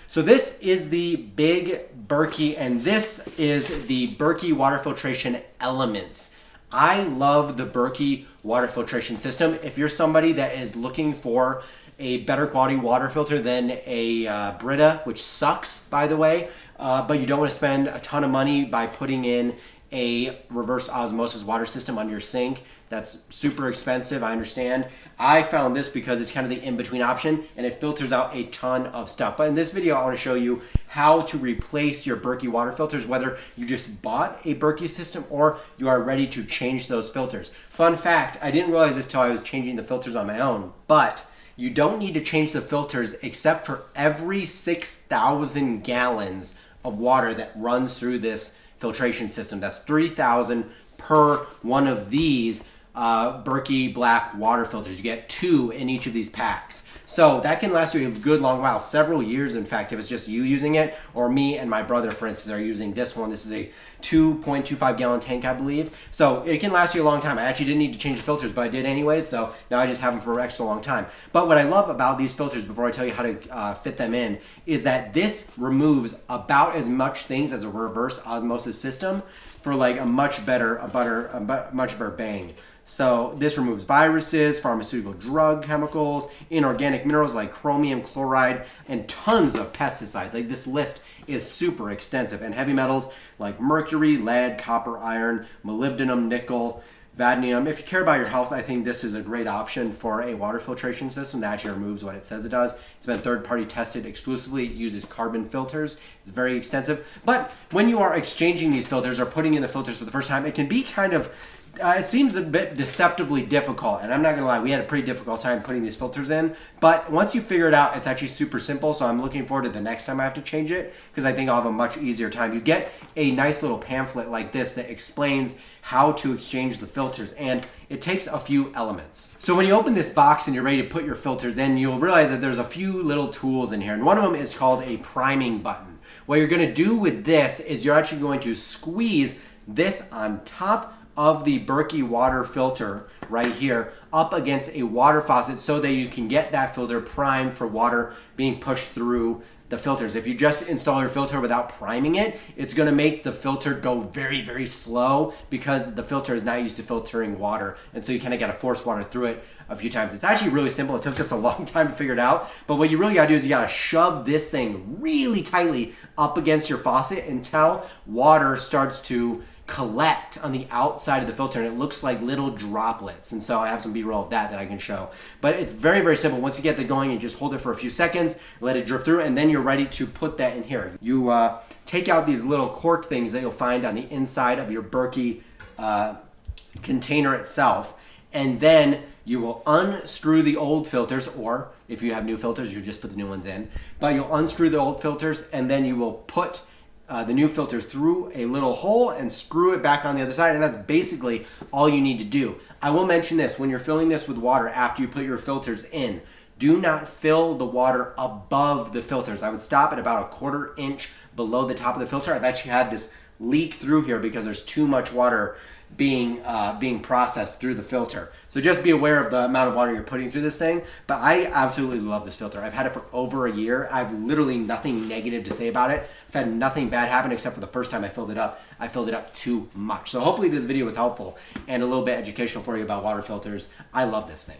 So this is the Big Berkey, and this is the Berkey Water Filtration Elements. I love the Berkey water filtration system. If you're somebody that is looking for a better quality water filter than a Brita, which sucks, by the way, but you don't want to spend a ton of money by putting in a reverse osmosis water system on your sink. That's super expensive, I understand. I found this because it's kind of the in-between option, and it filters out a ton of stuff. But in this video, I want to show you how to replace your Berkey water filters, whether you just bought a Berkey system or you are ready to change those filters. Fun fact, I didn't realize this till I was changing the filters on my own, but you don't need to change the filters except for every 6,000 gallons of water that runs through this filtration system. That's 3,000 per one of these Berkey black water filters. You get 2 in each of these packs. So that can last you a good long while, several years in fact, if it's just you using it, or me and my brother, for instance, are using this one. This is a 2.25 gallon tank, I believe. So it can last you a long time. I actually didn't need to change the filters, but I did anyways, so now I just have them for an extra long time. But what I love about these filters, before I tell you how to fit them in, is that this removes about as much things as a reverse osmosis system for like a much better bang. So this removes viruses, pharmaceutical drug chemicals, inorganic minerals like chromium, chloride, and tons of pesticides. Like, this list is super extensive. And heavy metals like mercury, lead, copper, iron, molybdenum, nickel, vanadium. If you care about your health, I think this is a great option for a water filtration system that actually removes what it says it does. It's been third-party tested exclusively. It uses carbon filters. It's very extensive. But when you are exchanging these filters or putting in the filters for the first time, it can be kind of it seems a bit deceptively difficult, and I'm not gonna lie, we had a pretty difficult time putting these filters in, but once you figure it out, it's actually super simple. So I'm looking forward to the next time I have to change it, because I think I'll have a much easier time. You get a nice little pamphlet like this that explains how to exchange the filters, and it takes a few elements. So when you open this box and you're ready to put your filters in, you'll realize that there's a few little tools in here, and one of them is called a priming button. What you're gonna do with this is you're actually going to squeeze this on top of the Berkey water filter right here up against a water faucet, so that you can get that filter primed for water being pushed through the filters. If you just install your filter without priming it, it's going to make the filter go very, very slow, because the filter is not used to filtering water, and so you kind of got to force water through it a few times. It's actually really simple. It took us a long time to figure it out, but what you really got to do is you got to shove this thing really tightly up against your faucet until water starts to collect on the outside of the filter, and it looks like little droplets. And so I have some B-roll of that I can show. But it's very, very simple. Once you get that going, you just hold it for a few seconds, let it drip through, and then you're ready to put that in here. You take out these little cork things that you'll find on the inside of your Berkey container itself, and then you will unscrew the old filters, or if you have new filters, you just put the new ones in. But you'll unscrew the old filters, and then you will put the new filter through a little hole and screw it back on the other side, and that's basically all you need to do. I will mention this: when you're filling this with water after you put your filters in, do not fill the water above the filters. I would stop at about a 1/4 inch below the top of the filter. I've actually had this leak through here because there's too much water being processed through the filter. So just be aware of the amount of water you're putting through this thing. But I absolutely love this filter. I've had it for over a year. I've literally nothing negative to say about it. I've had nothing bad happen, except for the first time I filled it up. I filled it up too much. So hopefully this video was helpful and a little bit educational for you about water filters. I love this thing.